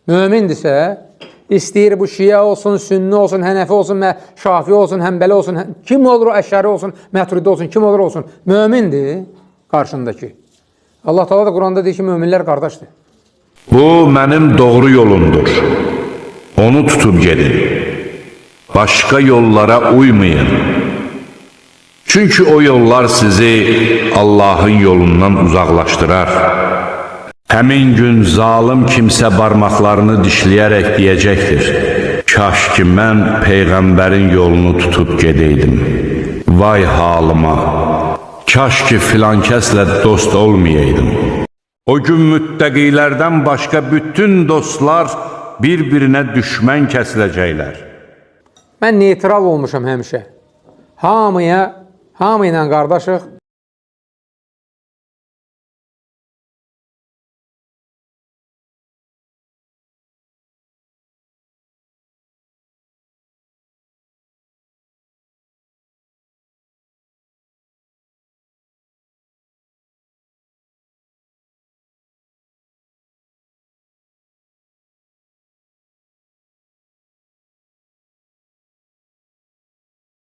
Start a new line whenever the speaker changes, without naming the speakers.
mömindirsə, istəyir bu şiə olsun, sünni olsun, hənəfi olsun, şafi olsun, həmbəli olsun, kim olur o, əşəri olsun, məturidi olsun, kim olur olsun, mömindir qarşındakı. Allah Teala da Quranda deyir ki, möminlər qardaşdır.
Bu mənim doğru yolumdur. Onu tutub gedin. Başqa yollara uymayın. Çünki o yollar sizi Allahın yolundan uzaqlaşdırar. Həmin gün zalim kimsə barmaqlarını dişləyərək deyəcəkdir: kaş ki, mən Peyğəmbərin yolunu tutub gedəydim. Vay halıma! Kaş ki, filan kəslə dost olmayaydım. O gün müttəqilərdən başqa bütün dostlar bir-birinə düşmən kəsiləcəklər.
Mən neytral olmuşam həmişə. Hamıya ilə qardaşıq.